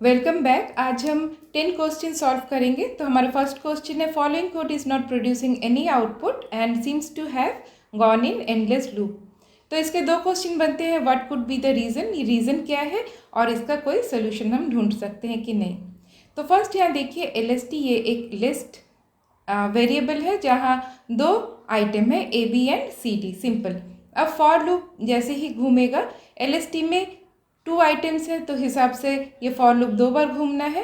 Welcome back. आज हम 10 question solve करेंगे। तो हमारा फर्स्ट क्वेश्चन है, following code is not producing any output and seems to have gone in endless loop. तो इसके दो क्वेश्चन बनते हैं, what could be the reason, ये रीज़न क्या है और इसका कोई सोल्यूशन हम ढूंढ सकते हैं कि नहीं। तो फर्स्ट यहाँ देखिए, LST ये एक लिस्ट वेरिएबल है जहाँ दो आइटम है AB एंड CD, सिंपल। अब फॉर लूप जैसे ही घूमेगा, LST में 2 आइटम्स हैं तो हिसाब से ये फॉर लूप 2 बार घूमना है।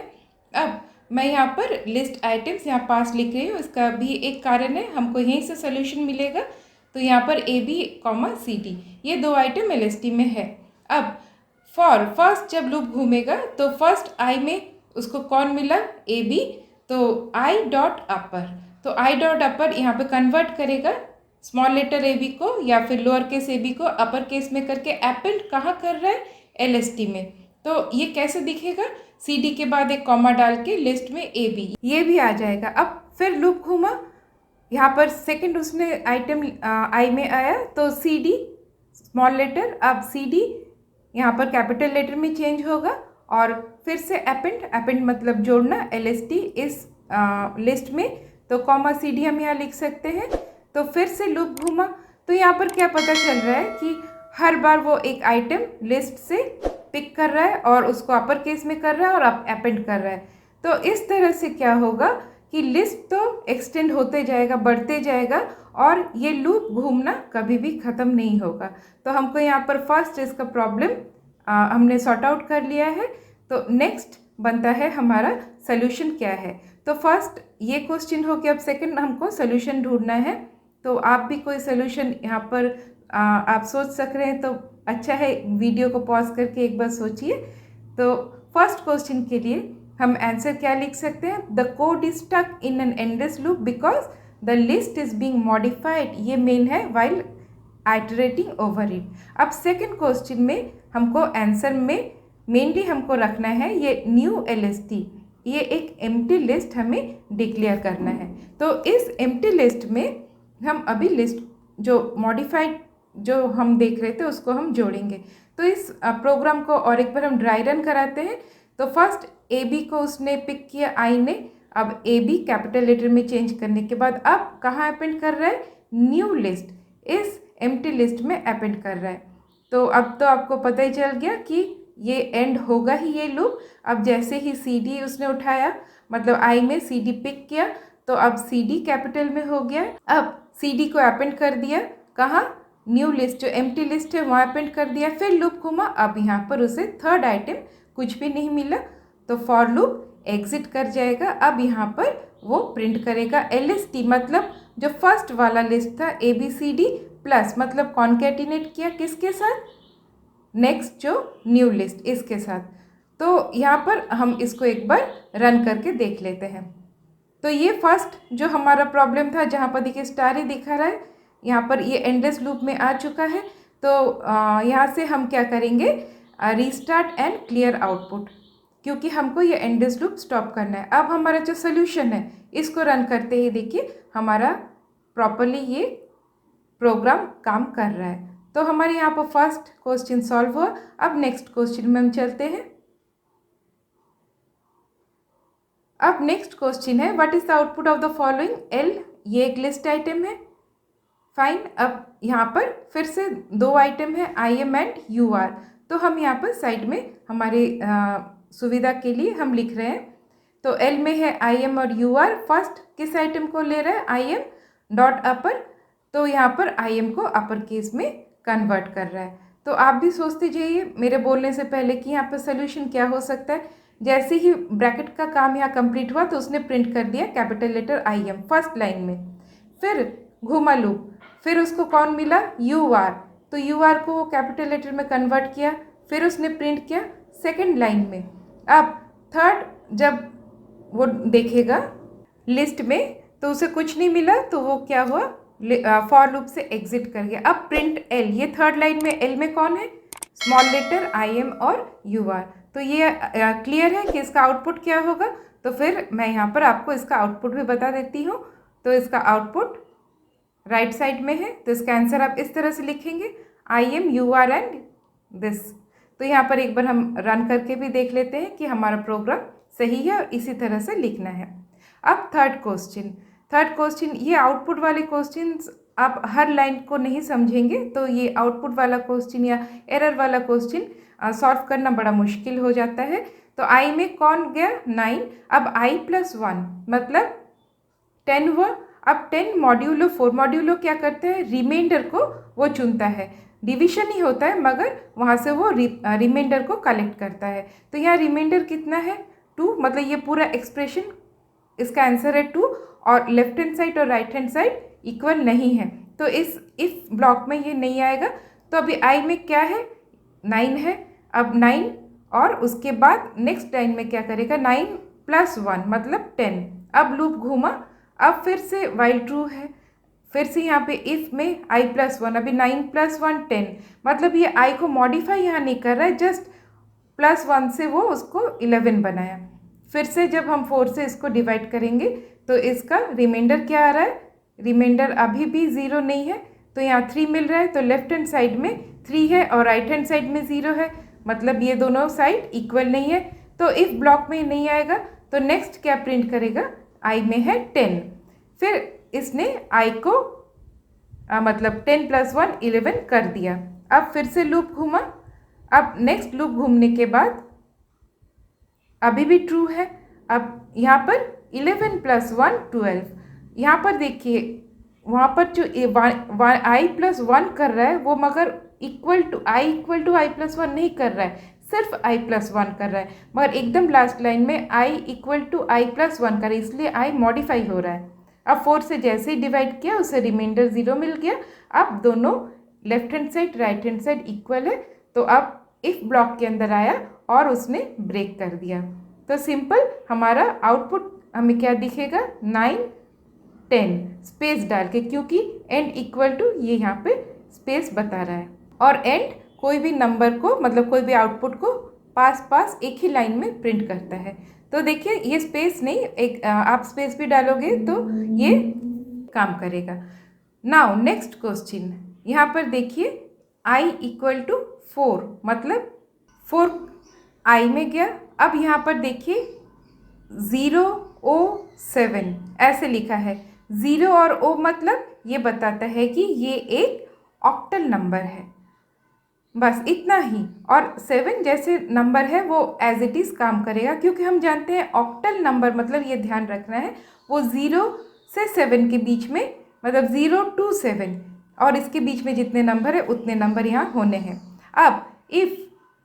अब मैं यहाँ पर लिस्ट आइटम्स यहाँ पास लिख रही हूँ, इसका भी एक कारण है, हमको यहीं से सोल्यूशन मिलेगा। तो यहाँ पर AB, CD ये 2 आइटम LST में है। अब फॉर फर्स्ट जब लूप घूमेगा तो फर्स्ट आई में उसको कौन मिला, AB, तो आई डॉट अपर। तो आई डॉट अपर यहाँ पे कन्वर्ट करेगा स्मॉल लेटर AB को या फिर लोअर केस AB को अपर केस में करके एपेंड कहाँ कर रहा है, LST में। तो ये कैसे दिखेगा, CD के बाद एक कॉमा डाल के लिस्ट में AB, ये भी आ जाएगा। अब फिर लूप घूमा, यहाँ पर सेकंड उसने आइटम आई में आया तो CD स्मॉल लेटर, अब CD यहाँ पर कैपिटल लेटर में चेंज होगा और फिर से अपेंड मतलब जोड़ना LST इस लिस्ट में, तो कॉमा CD हम यहाँ लिख सकते हैं। तो फिर से लूप घूमा तो यहाँ पर क्या पता चल रहा है कि हर बार वो एक आइटम लिस्ट से पिक कर रहा है और उसको अपर केस में कर रहा है और अपेंड कर रहा है। तो इस तरह से क्या होगा कि लिस्ट तो एक्सटेंड होते जाएगा, बढ़ते जाएगा और ये लूप घूमना कभी भी ख़त्म नहीं होगा। तो हमको यहाँ पर फर्स्ट इसका प्रॉब्लम हमने सॉर्ट आउट कर लिया है। तो नेक्स्ट बनता है हमारा सोल्यूशन क्या है। तो फर्स्ट ये क्वेश्चन हो कि अब सेकंड हमको सोल्यूशन ढूंढना है। तो आप भी कोई सोल्यूशन यहाँ पर आप सोच सक रहे हैं तो अच्छा है, वीडियो को पॉज करके एक बार सोचिए। तो फर्स्ट क्वेश्चन के लिए हम आंसर क्या लिख सकते हैं, the code is stuck in an endless loop because the list is being modified, ये मेन है, वाइल आइटरेटिंग ओवर इट। अब सेकंड क्वेश्चन में हमको आंसर में मेनली हमको रखना है ये न्यू LST, ये एक एम्प्टी लिस्ट हमें डिक्लेयर करना है। तो इस एम्प्टी लिस्ट में हम अभी लिस्ट जो मॉडिफाइड जो हम देख रहे थे उसको हम जोड़ेंगे। तो इस प्रोग्राम को और एक बार हम ड्राई रन कराते हैं। तो फर्स्ट AB को उसने पिक किया आई ने, अब AB कैपिटल लेटर में चेंज करने के बाद अब कहाँ अपेंड कर रहा है, न्यू लिस्ट, इस एम्प्टी लिस्ट में अपेंड कर रहा है। तो अब तो आपको पता ही चल गया कि ये एंड होगा ही ये लूप। अब जैसे ही CD उसने उठाया, मतलब आई में CD पिक किया, तो अब CD कैपिटल में हो गया। अब CD को अपेंड कर दिया कहाँ, न्यू लिस्ट जो एम्प्टी लिस्ट है वहाँ अपेंड कर दिया। फिर लूप घुमा, अब यहाँ पर उसे थर्ड आइटम कुछ भी नहीं मिला तो फॉर लूप एग्जिट कर जाएगा। अब यहाँ पर वो प्रिंट करेगा LST, मतलब जो फर्स्ट वाला लिस्ट था ABCD प्लस, मतलब कॉन्केटिनेट किया किसके साथ, नेक्स्ट जो न्यू लिस्ट इसके साथ। तो यहाँ पर हम इसको एक बार रन करके देख लेते हैं। तो ये फर्स्ट जो हमारा प्रॉब्लम था, जहाँ पर देखिए स्टार ही दिखा रहा है, यहाँ पर ये एंडलेस लूप में आ चुका है। तो यहाँ से हम क्या करेंगे, रीस्टार्ट एंड क्लियर आउटपुट, क्योंकि हमको ये एंडलेस लूप स्टॉप करना है। अब हमारा जो सोल्यूशन है इसको रन करते ही देखिए हमारा प्रॉपरली ये प्रोग्राम काम कर रहा है। तो हमारे यहाँ पर फर्स्ट क्वेश्चन सॉल्व हुआ। अब नेक्स्ट क्वेश्चन में हम चलते हैं। अब नेक्स्ट क्वेश्चन है, what is the output of the following, L ये एक लिस्ट आइटम है, फाइन। अब यहाँ पर फिर से 2 आइटम है IM एंड UR। तो हम यहाँ पर साइड में हमारे सुविधा के लिए हम लिख रहे हैं। तो L में है IM और UR, फर्स्ट किस आइटम को ले रहा है, IM डॉट अपर, तो यहाँ पर IM को अपर केस में कन्वर्ट कर रहा है। तो आप भी सोचते जाइए मेरे बोलने से पहले कि यहाँ पर सोल्यूशन क्या हो सकता है। जैसे ही ब्रैकेट का काम यहाँ कंप्लीट हुआ तो उसने प्रिंट कर दिया capital letter IM first line में, फिर घुमा लूप, फिर उसको कौन मिला, UR, तो UR को वो कैपिटल लेटर में कन्वर्ट किया, फिर उसने प्रिंट किया सेकंड लाइन में। अब थर्ड जब वो देखेगा लिस्ट में तो उसे कुछ नहीं मिला, तो वो क्या हुआ, फॉर लूप से एग्जिट कर गया। अब प्रिंट L, ये थर्ड लाइन में L में कौन है, स्मॉल लेटर IM और UR। तो ये क्लियर है कि इसका आउटपुट क्या होगा। तो फिर मैं यहाँ पर आपको इसका आउटपुट भी बता देती हूँ। तो इसका आउटपुट राइट साइड में है, तो इसका आंसर आप इस तरह से लिखेंगे IM UR एंड दिस। तो यहाँ पर एक बार हम रन करके भी देख लेते हैं कि हमारा प्रोग्राम सही है और इसी तरह से लिखना है। अब थर्ड क्वेश्चन, ये आउटपुट वाले क्वेश्चंस आप हर लाइन को नहीं समझेंगे, तो ये आउटपुट वाला क्वेश्चन या एरर वाला क्वेश्चन सॉल्व करना बड़ा मुश्किल हो जाता है। तो आई में कौन गया 9, अब आई प्लस 1 मतलब 10 हुआ। अब 10 मॉड्यूलो 4, मॉड्यूलो क्या करते हैं, रिमाइंडर को वो चुनता है, डिवीजन ही होता है मगर वहाँ से वो रिमाइंडर को कलेक्ट करता है। तो यहाँ रिमाइंडर कितना है 2, मतलब ये पूरा एक्सप्रेशन इसका आंसर है 2 और लेफ्ट हैंड साइड और राइट हैंड साइड इक्वल नहीं है, तो इस इफ ब्लॉक में ये नहीं आएगा। तो अभी आई में क्या है 9 है, अब 9 और उसके बाद नेक्स्ट लाइन में क्या करेगा 9 प्लस 1 मतलब 10। अब लूप घूमा, अब फिर से वाइल ट्रू है, फिर से यहाँ पे इफ़ में आई प्लस 1, अभी 9 प्लस 1 10, मतलब ये आई को मॉडिफाई यहाँ नहीं कर रहा है, जस्ट प्लस 1 से वो उसको 11 बनाया। फिर से जब हम 4 से इसको डिवाइड करेंगे तो इसका रिमाइंडर क्या आ रहा है, रिमाइंडर अभी भी 0 नहीं है, तो यहाँ 3 मिल रहा है, तो लेफ्ट हैंड साइड में 3 है और राइट हैंड साइड में 0 है, मतलब ये दोनों साइड इक्वल नहीं है, तो इफ ब्लॉक में नहीं आएगा। तो नेक्स्ट क्या प्रिंट करेगा, आई में है 10, फिर इसने आई को मतलब 10 प्लस 1 11 कर दिया। अब फिर से लूप घूमा, अब नेक्स्ट लूप घूमने के बाद अभी भी ट्रू है, अब यहाँ पर 11 प्लस 1 12, यहाँ पर देखिए वहाँ पर जो आई प्लस 1 कर रहा है वो मगर इक्वल टू आई प्लस 1 नहीं कर रहा है, सिर्फ आई प्लस 1 कर रहा है, मगर एकदम लास्ट लाइन में I equal to I plus 1 कर रहा है, इसलिए आई मॉडिफाई हो रहा है। अब 4 से जैसे ही डिवाइड किया उससे रिमाइंडर 0 मिल गया। अब दोनों left hand side right hand side equal है, तो अब इफ ब्लॉक के अंदर आया और उसने ब्रेक कर दिया। तो सिंपल हमारा आउटपुट हमें क्या दिखेगा 9 10 स्पेस डाल के, क्योंकि एंड इक्वल टू ये यहाँ पे स्पेस बता रहा है, और एंड कोई भी नंबर को मतलब कोई भी आउटपुट को पास एक ही लाइन में प्रिंट करता है। तो देखिए ये स्पेस नहीं, एक आप स्पेस भी डालोगे तो ये काम करेगा। नाउ नेक्स्ट क्वेश्चन, यहाँ पर देखिए आई इक्वल टू 4 मतलब 4 आई में गया। अब यहाँ पर देखिए 007 ऐसे लिखा है, 0 और ओ मतलब ये बताता है कि ये एक ऑक्टल नंबर है, बस इतना ही। और 7 जैसे नंबर है वो एज इट इज़ काम करेगा, क्योंकि हम जानते हैं ऑक्टल नंबर मतलब ये ध्यान रखना है वो 0 से 7 के बीच में, मतलब 0 to 7 और इसके बीच में जितने नंबर है उतने नंबर यहाँ होने हैं। अब इफ़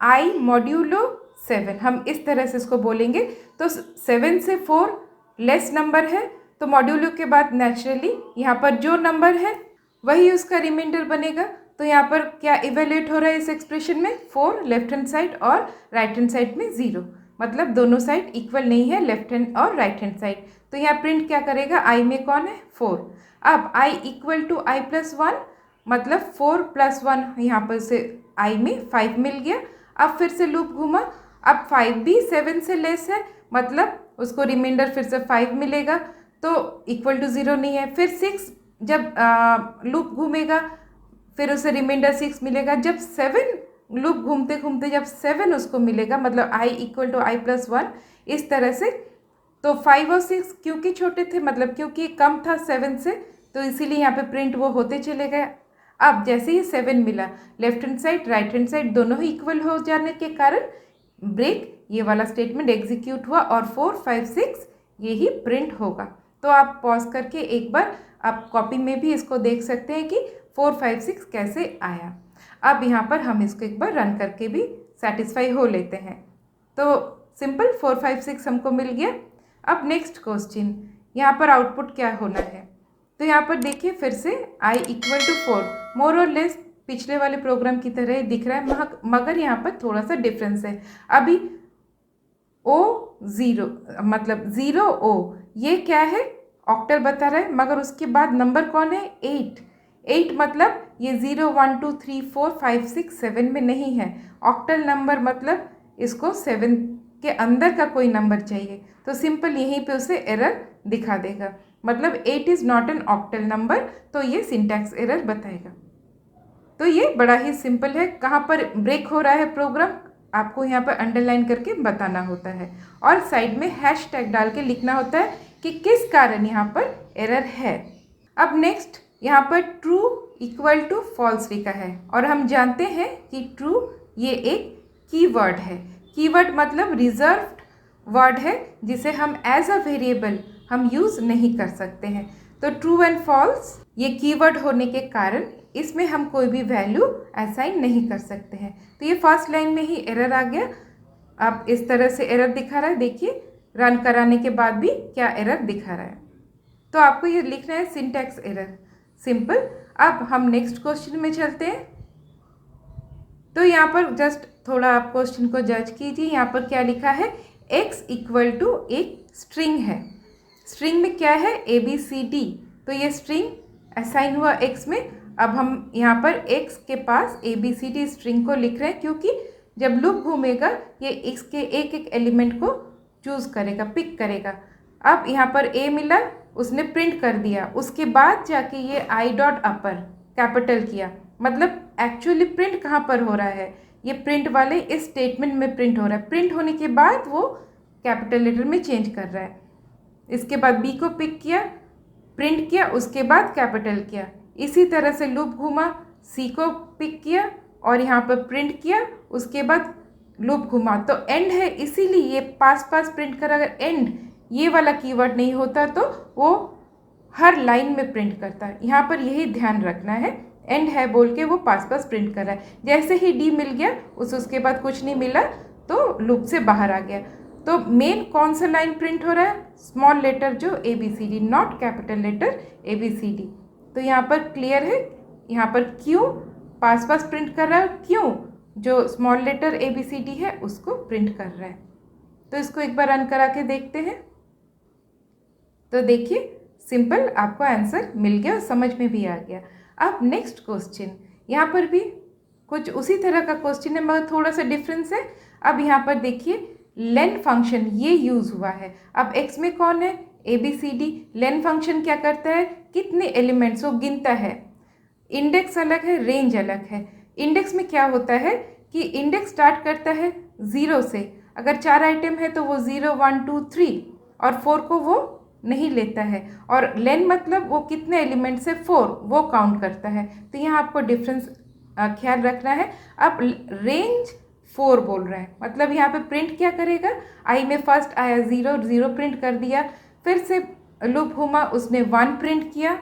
आई मॉड्यूलो 7 हम इस तरह से इसको बोलेंगे, तो 7 से 4 लेस नंबर है, तो मॉड्यूलो के बाद नेचुरली यहाँ पर जो नंबर है वही उसका रिमाइंडर बनेगा। तो यहाँ पर क्या इवेल्यूएट हो रहा है इस एक्सप्रेशन में 4 लेफ्ट हैंड साइड और राइट हैंड साइड में 0, मतलब दोनों साइड इक्वल नहीं है लेफ्ट हैंड और राइट हैंड साइड। तो यहाँ प्रिंट क्या करेगा, आई में कौन है 4, अब I equal to I plus 1 मतलब 4 प्लस 1 यहाँ पर से आई में 5 मिल गया। अब फिर से लूप घूमा, अब 5 भी 7 से लेस है, मतलब उसको रिमाइंडर फिर से 5 मिलेगा, तो इक्वल टू 0 नहीं है। फिर 6 जब लूप घूमेगा फिर उसे रिमाइंडर 6 मिलेगा। जब 7 लूप घूमते घूमते जब 7 उसको मिलेगा, मतलब I equal to I plus 1 इस तरह से। तो 5 और 6 क्योंकि छोटे थे, मतलब क्योंकि कम था 7 से, तो इसीलिए यहाँ पे प्रिंट वो होते चले गए। अब जैसे ही 7 मिला, left hand side right hand side दोनों ही इक्वल हो जाने के कारण ब्रेक ये वाला स्टेटमेंट एग्जीक्यूट हुआ और 4 5 6 यही प्रिंट होगा। तो आप पॉज करके एक बार आप कॉपी में भी इसको देख सकते हैं कि 4 5 6 कैसे आया। अब यहाँ पर हम इसको एक बार रन करके भी सेटिस्फाई हो लेते हैं। तो सिंपल 4 5 6 हमको मिल गया। अब नेक्स्ट क्वेश्चन, यहाँ पर आउटपुट क्या होना है, तो यहाँ पर देखिए फिर से आई इक्वल टू 4 मोर और लेस पिछले वाले प्रोग्राम की तरह ही दिख रहा है, मगर यहाँ पर थोड़ा सा डिफरेंस है। अभी ओ 0 मतलब 0 ओ ये क्या है ऑक्टल बता रहा है, मगर उसके बाद नंबर कौन है 8 मतलब ये 0 1 2 3 4 5 6 7 में नहीं है। ऑक्टल नंबर मतलब इसको 7 के अंदर का कोई नंबर चाहिए, तो सिंपल यहीं पे उसे एरर दिखा देगा, मतलब 8 is not an octal number, तो ये सिंटैक्स एरर बताएगा। तो ये बड़ा ही सिंपल है। कहाँ पर ब्रेक हो रहा है प्रोग्राम आपको यहाँ पर अंडरलाइन करके बताना होता है और साइड में हैशटैग डाल के लिखना होता है कि किस कारण यहाँ पर एरर है। अब नेक्स्ट यहाँ पर ट्रू इक्वल टू फॉल्स लिखा है और हम जानते हैं कि ट्रू ये एक कीवर्ड है। कीवर्ड मतलब रिजर्व्ड वर्ड है जिसे हम एज अ वेरिएबल हम यूज़ नहीं कर सकते हैं। तो ट्रू एंड फॉल्स ये कीवर्ड होने के कारण इसमें हम कोई भी वैल्यू असाइन नहीं कर सकते हैं। तो ये फर्स्ट लाइन में ही एरर आ गया। अब इस तरह से एरर दिखा रहा है, देखिए रन कराने के बाद भी क्या एरर दिखा रहा है। तो आपको ये लिखना है सिंटैक्स एरर, सिंपल। अब हम नेक्स्ट क्वेश्चन में चलते हैं। तो यहाँ पर जस्ट थोड़ा आप क्वेश्चन को जज कीजिए। यहाँ पर क्या लिखा है, x इक्वल टू एक स्ट्रिंग है। स्ट्रिंग में क्या है, ABCD। तो ये स्ट्रिंग असाइन हुआ x में। अब हम यहाँ पर x के पास ABCD स्ट्रिंग को लिख रहे हैं क्योंकि जब लूप घूमेगा ये इसके एक एक एलिमेंट को चूज़ करेगा, पिक करेगा। अब यहाँ पर a मिला, उसने प्रिंट कर दिया, उसके बाद जाके ये i.upper कैपिटल किया। मतलब एक्चुअली प्रिंट कहाँ पर हो रहा है, ये प्रिंट वाले इस स्टेटमेंट में प्रिंट हो रहा है। प्रिंट होने के बाद वो कैपिटल लेटर में चेंज कर रहा है। इसके बाद b को पिक किया, प्रिंट किया, उसके बाद कैपिटल किया। इसी तरह से लूप घूमा, c को पिक किया और यहाँ पर प्रिंट किया, उसके बाद लूप घुमा। तो एंड है, इसीलिए ये पास प्रिंट कर। अगर एंड ये वाला कीवर्ड नहीं होता तो वो हर लाइन में प्रिंट करता है। यहाँ पर यही ध्यान रखना है, एंड है बोल के वो पास प्रिंट कर रहा है। जैसे ही डी मिल गया उसके बाद कुछ नहीं मिला तो लूप से बाहर आ गया। तो मेन कौन सा लाइन प्रिंट हो रहा है, स्मॉल लेटर जो ABCD, not capital letter ABCD। तो यहाँ पर क्लियर है, यहाँ पर क्यों पास प्रिंट कर रहा है, क्यों जो स्मॉल लेटर ABCD है उसको प्रिंट कर रहा है। तो इसको एक बार रन करा के देखते हैं। तो देखिए सिंपल, आपको आंसर मिल गया और समझ में भी आ गया। अब नेक्स्ट क्वेश्चन, यहाँ पर भी कुछ उसी तरह का क्वेश्चन है मगर थोड़ा सा डिफरेंस है। अब यहाँ पर देखिए लेन फंक्शन ये यूज़ हुआ है। अब x में कौन है, ABCD। लेन फंक्शन क्या करता है, कितने एलिमेंट्स वो गिनता है। इंडेक्स अलग है, रेंज अलग है। इंडेक्स में क्या होता है कि इंडेक्स स्टार्ट करता है 0 से। अगर 4 आइटम है तो वो 0, 1, 2, 3 और 4 को वो नहीं लेता है। और लेन मतलब वो कितने एलिमेंट से 4 वो काउंट करता है। तो यहाँ आपको डिफरेंस ख्याल रखना है। अब रेंज 4 बोल रहा है, मतलब यहाँ पे प्रिंट क्या करेगा, आई में फर्स्ट आया 0, 0 प्रिंट कर दिया, फिर से लूप घूमा, उसने 1 प्रिंट किया।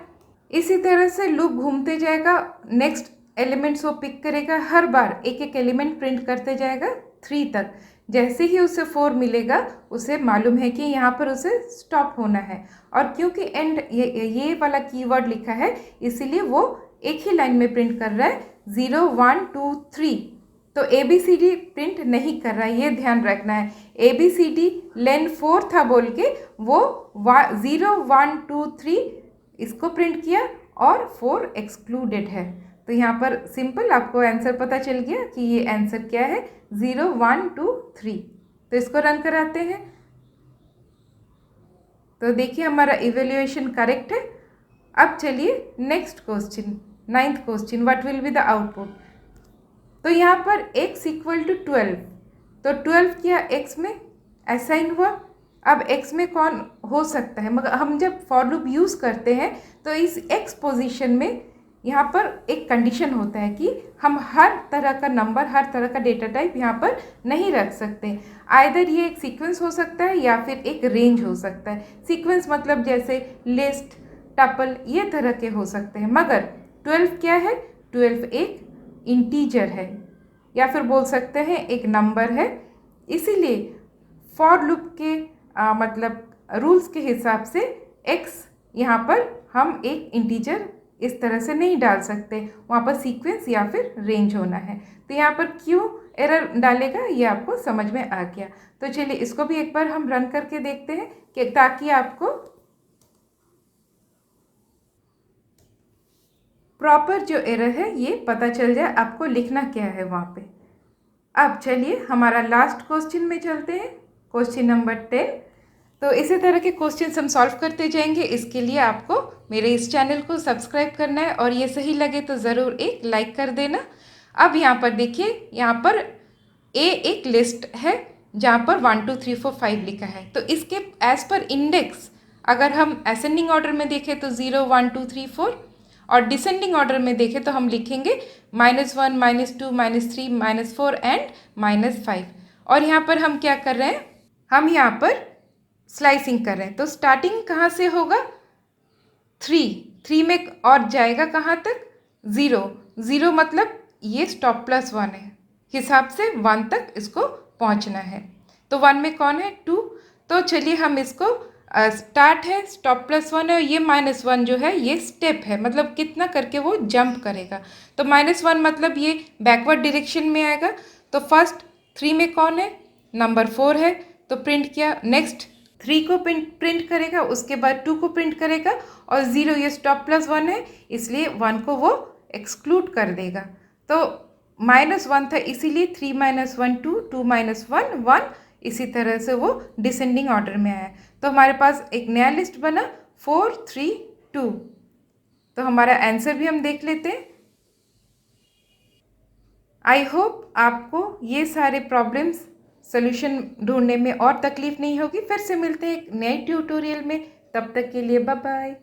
इसी तरह से लूप घूमते जाएगा, नेक्स्ट एलिमेंट्स वो पिक करेगा, हर बार एक एक एलिमेंट प्रिंट करते जाएगा 3 तक। जैसे ही उसे 4 मिलेगा उसे मालूम है कि यहाँ पर उसे स्टॉप होना है। और क्योंकि एंड ये वाला कीवर्ड लिखा है इसीलिए वो एक ही लाइन में प्रिंट कर रहा है 0, 1, 2, 3। तो ABCD प्रिंट नहीं कर रहा है, ये ध्यान रखना है। ABCD लेन 4 था बोल के वो 0, 1, 2, 3 इसको प्रिंट किया और 4 एक्सक्लूडेड है। तो यहाँ पर सिंपल आपको आंसर पता चल गया कि ये आंसर क्या है, 0, 1, 2, 3। तो इसको रन कराते हैं। तो देखिए हमारा इवेल्युएशन करेक्ट है। अब चलिए next question, 9th question, what will be the output. तो यहाँ पर x इक्वल टू 12, तो 12 क्या x में असाइन हुआ। अब x में कौन हो सकता है, मगर हम जब फॉर लूप यूज़ करते हैं तो इस x पोजीशन में यहाँ पर एक कंडीशन होता है कि हम हर तरह का नंबर, हर तरह का डेटा टाइप यहाँ पर नहीं रख सकते। आइदर ये एक सीक्वेंस हो सकता है या फिर एक रेंज हो सकता है। सीक्वेंस मतलब जैसे लिस्ट, टपल, ये तरह के हो सकते हैं। मगर 12 क्या है, 12 एक इंटीजर है या फिर बोल सकते हैं एक नंबर है। इसीलिए फॉर लूप के मतलब रूल्स के हिसाब से x यहाँ पर हम एक इंटीजर इस तरह से नहीं डाल सकते, वहाँ पर सीक्वेंस या फिर रेंज होना है। तो यहाँ पर क्यों एरर डालेगा ये आपको समझ में आ गया। तो चलिए इसको भी एक बार हम रन करके देखते हैं कि ताकि आपको प्रॉपर जो एरर है ये पता चल जाए आपको लिखना क्या है वहाँ पे। अब चलिए हमारा लास्ट क्वेश्चन में चलते हैं, क्वेश्चन नंबर 10। तो इसी तरह के क्वेश्चंस हम सॉल्व करते जाएंगे। इसके लिए आपको मेरे इस चैनल को सब्सक्राइब करना है और ये सही लगे तो ज़रूर एक लाइक कर देना। अब यहाँ पर देखिए, यहाँ पर एक लिस्ट है जहाँ पर 1 2 3 4 5 लिखा है। तो इसके एज पर इंडेक्स अगर हम असेंडिंग ऑर्डर में देखें तो 0 1 2 3 4, और डिसेंडिंग ऑर्डर में देखें तो हम लिखेंगे -1 -2 -3 -4 एंड -5। और यहाँ पर हम क्या कर रहे हैं, हम यहाँ पर स्लाइसिंग कर रहे हैं। तो स्टार्टिंग कहाँ से होगा, 3 में और जाएगा कहाँ तक, 0 मतलब ये स्टॉप +1 है, हिसाब से 1 तक इसको पहुँचना है। तो 1 में कौन है, 2। तो चलिए हम इसको स्टार्ट है, स्टॉप +1 है, और ये -1 जो है ये स्टेप है, मतलब कितना करके वो जंप करेगा। तो -1 मतलब ये बैकवर्ड डायरेक्शन में आएगा। तो फर्स्ट 3 में कौन है, नंबर 4 है, तो प्रिंट किया। नेक्स्ट 3 को प्रिंट करेगा, उसके बाद 2 को प्रिंट करेगा, और 0 ये स्टॉप +1 है इसलिए 1 को वो एक्सक्लूड कर देगा। तो -1 था इसीलिए 3 - 1 2, 2 - 1 1, इसी तरह से वो डिसेंडिंग ऑर्डर में आया। तो हमारे पास एक नया लिस्ट बना 4 3 2। तो हमारा आंसर भी हम देख लेते हैं। आई होप आपको ये सारे प्रॉब्लम्स सोल्यूशन ढूंढने में और तकलीफ नहीं होगी। फिर से मिलते हैं एक नए ट्यूटोरियल में, तब तक के लिए बाय बाय।